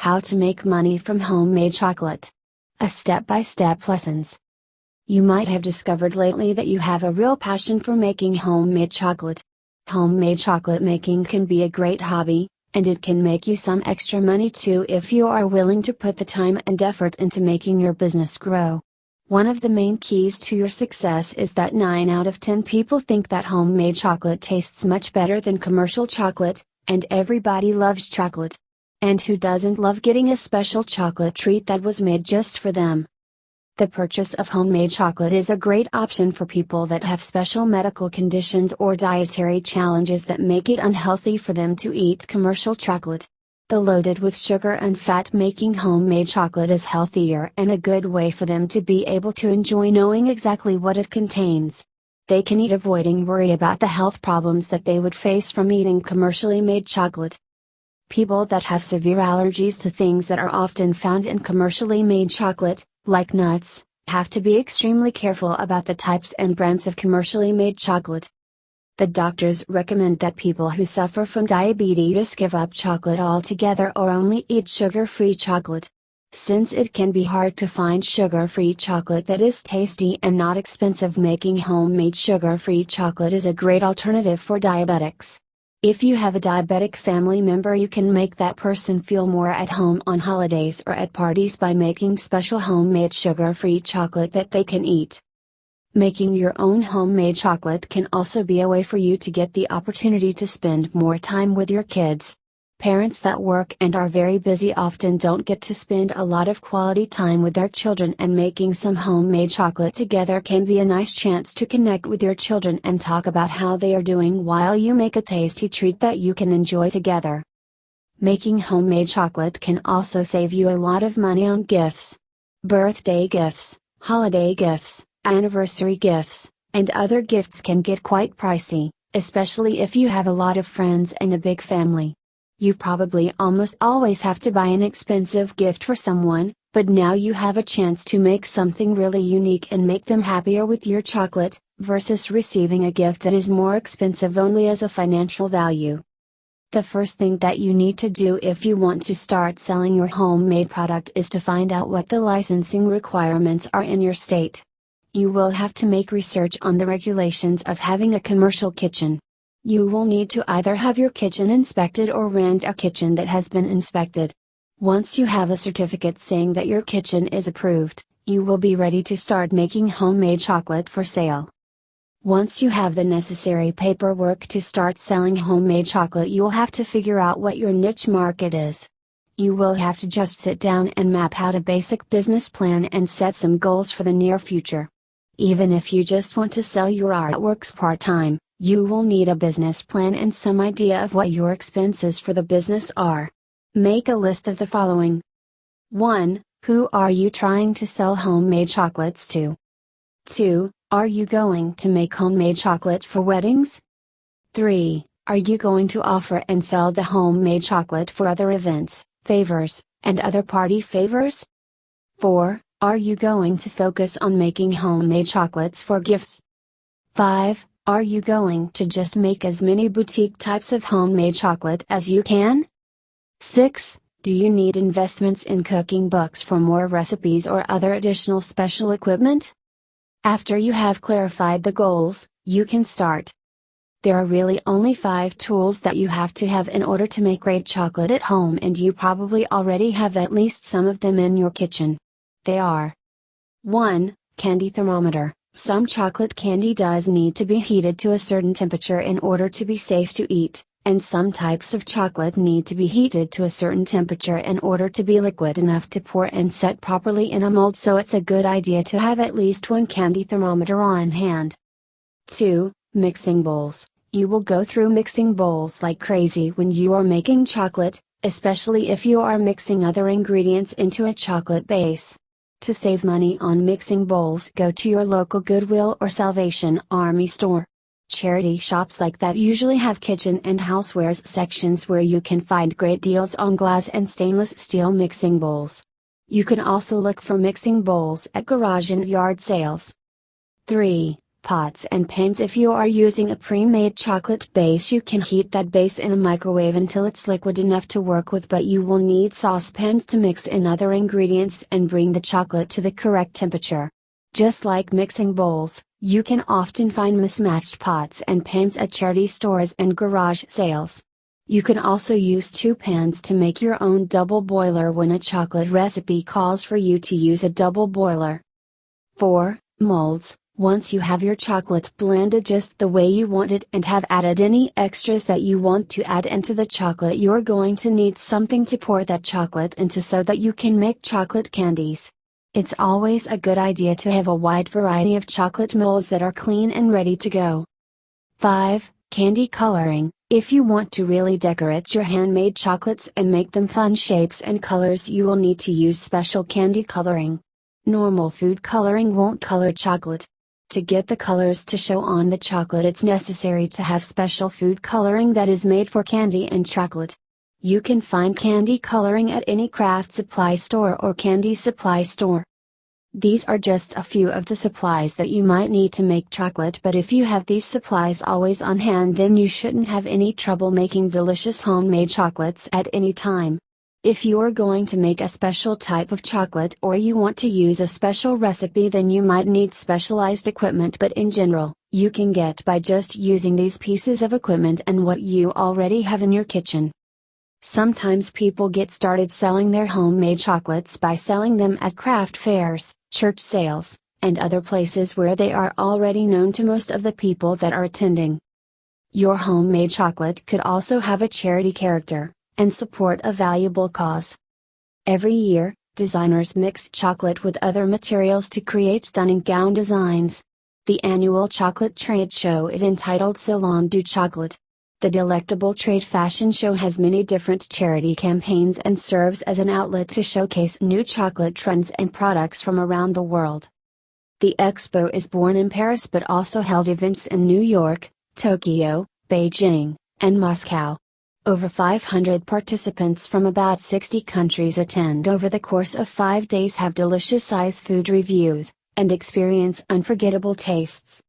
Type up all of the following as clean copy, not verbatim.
How to make money from homemade chocolate. A step-by-step lessons. You might have discovered lately that you have a real passion for making homemade chocolate. Homemade chocolate making can be a great hobby, and it can make you some extra money too if you are willing to put the time and effort into making your business grow. One of the main keys to your success is that 9 out of 10 people think that homemade chocolate tastes much better than commercial chocolate, and everybody loves chocolate. And who doesn't love getting a special chocolate treat that was made just for them? The purchase of homemade chocolate is a great option for people that have special medical conditions or dietary challenges that make it unhealthy for them to eat commercial chocolate. Though loaded with sugar and fat, making homemade chocolate is healthier and a good way for them to be able to enjoy knowing exactly what it contains. They can eat avoiding worry about the health problems that they would face from eating commercially made chocolate. People that have severe allergies to things that are often found in commercially made chocolate, like nuts, have to be extremely careful about the types and brands of commercially made chocolate. The doctors recommend that people who suffer from diabetes give up chocolate altogether or only eat sugar-free chocolate. Since it can be hard to find sugar-free chocolate that is tasty and not expensive, making homemade sugar-free chocolate is a great alternative for diabetics. If you have a diabetic family member, you can make that person feel more at home on holidays or at parties by making special homemade sugar-free chocolate that they can eat. Making your own homemade chocolate can also be a way for you to get the opportunity to spend more time with your kids. Parents that work and are very busy often don't get to spend a lot of quality time with their children, and making some homemade chocolate together can be a nice chance to connect with your children and talk about how they are doing while you make a tasty treat that you can enjoy together. Making homemade chocolate can also save you a lot of money on gifts. Birthday gifts, holiday gifts, anniversary gifts, and other gifts can get quite pricey, especially if you have a lot of friends and a big family. You probably almost always have to buy an expensive gift for someone, but now you have a chance to make something really unique and make them happier with your chocolate, versus receiving a gift that is more expensive only as a financial value. The first thing that you need to do if you want to start selling your homemade product is to find out what the licensing requirements are in your state. You will have to make research on the regulations of having a commercial kitchen. You will need to either have your kitchen inspected or rent a kitchen that has been inspected. Once you have a certificate saying that your kitchen is approved, you will be ready to start making homemade chocolate for sale. Once you have the necessary paperwork to start selling homemade chocolate, you will have to figure out what your niche market is. You will have to just sit down and map out a basic business plan and set some goals for the near future. Even if you just want to sell your artworks part-time, you will need a business plan and some idea of what your expenses for the business are. Make a list of the following. 1. Who are you trying to sell homemade chocolates to? 2. Are you going to make homemade chocolate for weddings? 3. Are you going to offer and sell the homemade chocolate for other events, favors, and other party favors? 4. Are you going to focus on making homemade chocolates for gifts? 5. Are you going to just make as many boutique types of homemade chocolate as you can? 6. Do you need investments in cooking books for more recipes or other additional special equipment? After you have clarified the goals, you can start. There are really only 5 tools that you have to have in order to make great chocolate at home, and you probably already have at least some of them in your kitchen. They are: 1. Candy thermometer. Some chocolate candy does need to be heated to a certain temperature in order to be safe to eat, and some types of chocolate need to be heated to a certain temperature in order to be liquid enough to pour and set properly in a mold, so it's a good idea to have at least one candy thermometer on hand. 2. Mixing bowls. You will go through mixing bowls like crazy when you are making chocolate, especially if you are mixing other ingredients into a chocolate base. To save money on mixing bowls, go to your local Goodwill or Salvation Army store. Charity shops like that usually have kitchen and housewares sections where you can find great deals on glass and stainless steel mixing bowls. You can also look for mixing bowls at garage and yard sales. 3. Pots and pans. If you are using a pre-made chocolate base, you can heat that base in a microwave until it's liquid enough to work with, but you will need saucepans to mix in other ingredients and bring the chocolate to the correct temperature. Just like mixing bowls, you can often find mismatched pots and pans at charity stores and garage sales. You can also use two pans to make your own double boiler when a chocolate recipe calls for you to use a double boiler. 4. Molds. Once you have your chocolate blended just the way you want it and have added any extras that you want to add into the chocolate, you're going to need something to pour that chocolate into so that you can make chocolate candies. It's always a good idea to have a wide variety of chocolate molds that are clean and ready to go. 5. Candy coloring. If you want to really decorate your handmade chocolates and make them fun shapes and colors, you will need to use special candy coloring. Normal food coloring won't color chocolate. To get the colors to show on the chocolate, it's necessary to have special food coloring that is made for candy and chocolate. You can find candy coloring at any craft supply store or candy supply store. These are just a few of the supplies that you might need to make chocolate, but if you have these supplies always on hand, then you shouldn't have any trouble making delicious homemade chocolates at any time. If you are going to make a special type of chocolate or you want to use a special recipe, then you might need specialized equipment, but in general, you can get by just using these pieces of equipment and what you already have in your kitchen. Sometimes people get started selling their homemade chocolates by selling them at craft fairs, church sales, and other places where they are already known to most of the people that are attending. Your homemade chocolate could also have a charity character and support a valuable cause. Every year, designers mix chocolate with other materials to create stunning gown designs. The annual chocolate trade show is entitled Salon du Chocolat. The delectable trade fashion show has many different charity campaigns and serves as an outlet to showcase new chocolate trends and products from around the world. The expo is born in Paris but also held events in New York, Tokyo, Beijing, and Moscow. Over 500 participants from about 60 countries attend over the course of 5 days, have delicious size food reviews, and experience unforgettable tastes.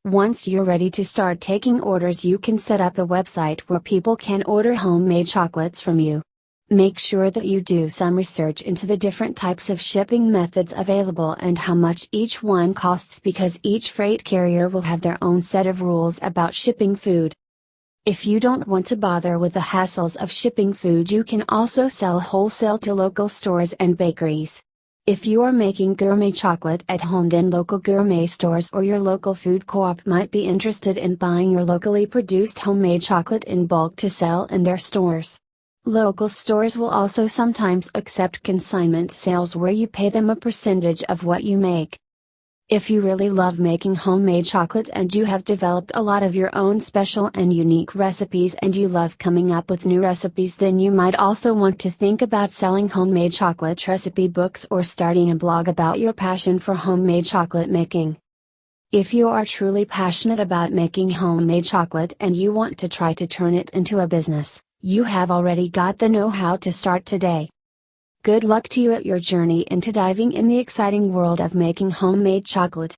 Once you're ready to start taking orders, you can set up a website where people can order homemade chocolates from you. Make sure that you do some research into the different types of shipping methods available and how much each one costs, because each freight carrier will have their own set of rules about shipping food. If you don't want to bother with the hassles of shipping food, you can also sell wholesale to local stores and bakeries. If you are making gourmet chocolate at home, then local gourmet stores or your local food co-op might be interested in buying your locally produced homemade chocolate in bulk to sell in their stores. Local stores will also sometimes accept consignment sales where you pay them a percentage of what you make. If you really love making homemade chocolate and you have developed a lot of your own special and unique recipes and you love coming up with new recipes, then you might also want to think about selling homemade chocolate recipe books or starting a blog about your passion for homemade chocolate making. If you are truly passionate about making homemade chocolate and you want to try to turn it into a business, you have already got the know-how to start today. Good luck to you at your journey into diving in the exciting world of making homemade chocolate.